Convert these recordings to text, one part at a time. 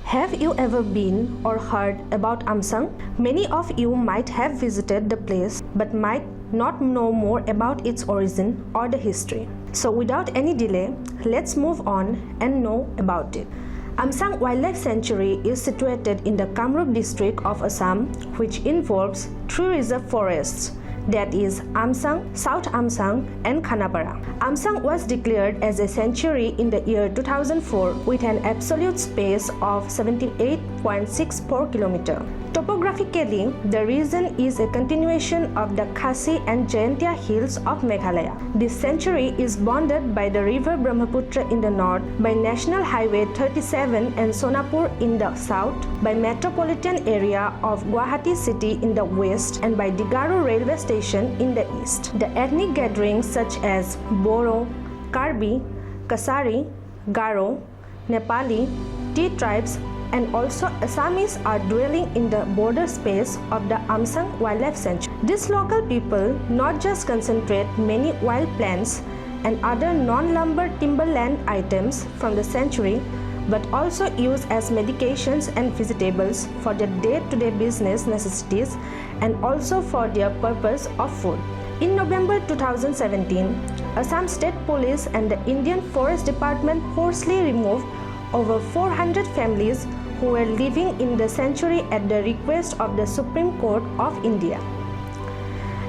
Have you ever been or heard about Amchang? Many of you might have visited the place but might not know more about its origin or the history. So without any delay, let's move on and know about it. Amchang Wildlife Sanctuary is situated in the Kamrup district of Assam, which involves 3 reserve forests, that is Amchang, South Amchang and Khanapara. Amchang was declared as a sanctuary in the year 2004 with an absolute space of 78.64 km. Topographically, the region is a continuation of the Khasi and Jayantia hills of Meghalaya. This sanctuary is bounded by the river Brahmaputra in the north, by National Highway 37 and Sonapur in the south, by metropolitan area of Guwahati city in the west, and by Digaro railway station in the east. The ethnic gatherings such as Boro, Karbi, Kasari, Garo, Nepali, Tea tribes and also Assamese are dwelling in the border space of the Amchang Wildlife Sanctuary. These local people not just concentrate many wild plants and other non-lumber timberland items from the sanctuary, but also use as medications and vegetables for their day-to-day business necessities and also for their purpose of food. In November 2017, Assam State Police and the Indian Forest Department forcibly removed over 400 families who were living in the sanctuary at the request of the Supreme Court of India.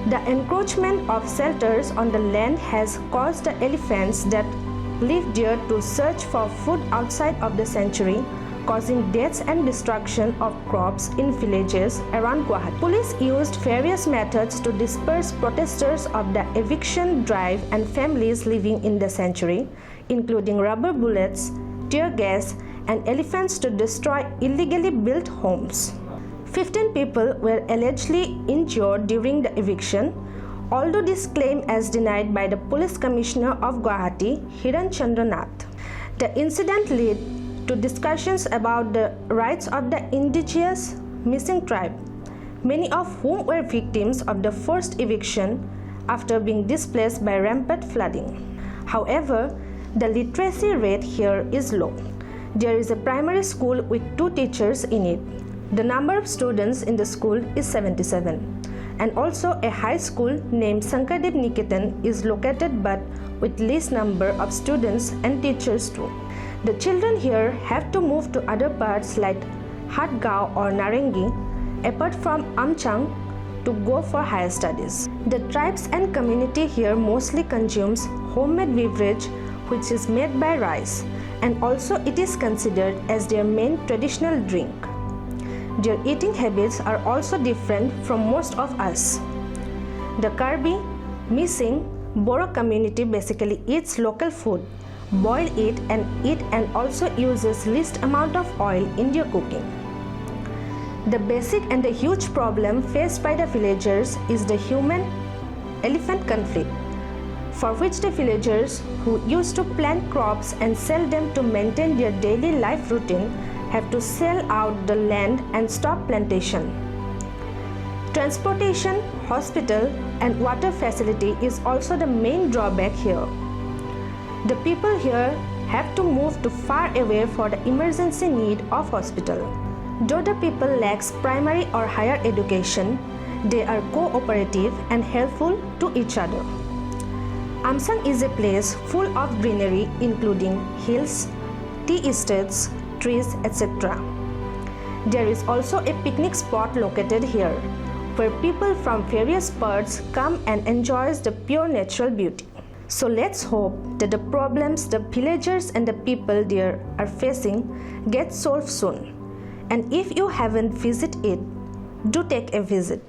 The encroachment of shelters on the land has caused the elephants that live there to search for food outside of the sanctuary, causing deaths and destruction of crops in villages around Guwahati. Police used various methods to disperse protesters of the eviction drive and families living in the sanctuary, including rubber bullets, tear gas, and elephants to destroy illegally built homes. 15 people were allegedly injured during the eviction, although this claim is denied by the Police Commissioner of Guwahati, Hiran Chandra Nath. The incident led to discussions about the rights of the indigenous missing tribe, many of whom were victims of the forced eviction after being displaced by rampant flooding. However, the literacy rate here is low. There is a primary school with 2 teachers in it. The number of students in the school is 77. And also a high school named Sankardev Niketan is located but with least number of students and teachers too. The children here have to move to other parts like Hatgaon or Narengi, apart from Amchang, to go for higher studies. The tribes and community here mostly consumes homemade beverage which is made by rice, and also it is considered as their main traditional drink. Their eating habits are also different from most of us. The Karbi, Mising, Boro community basically eats local food, boil it and also uses least amount of oil in their cooking. The basic and the huge problem faced by the villagers is the human-elephant conflict, for which the villagers who used to plant crops and sell them to maintain their daily life routine have to sell out the land and stop plantation. Transportation, hospital, and water facility is also the main drawback here. The people here have to move to far away for the emergency need of hospital. Though the people lacks primary or higher education, they are cooperative and helpful to each other. Amchang is a place full of greenery including hills, tea estates, trees, etc. There is also a picnic spot located here, where people from various parts come and enjoys the pure natural beauty. So let's hope that the problems the villagers and the people there are facing get solved soon. And if you haven't visited it, do take a visit.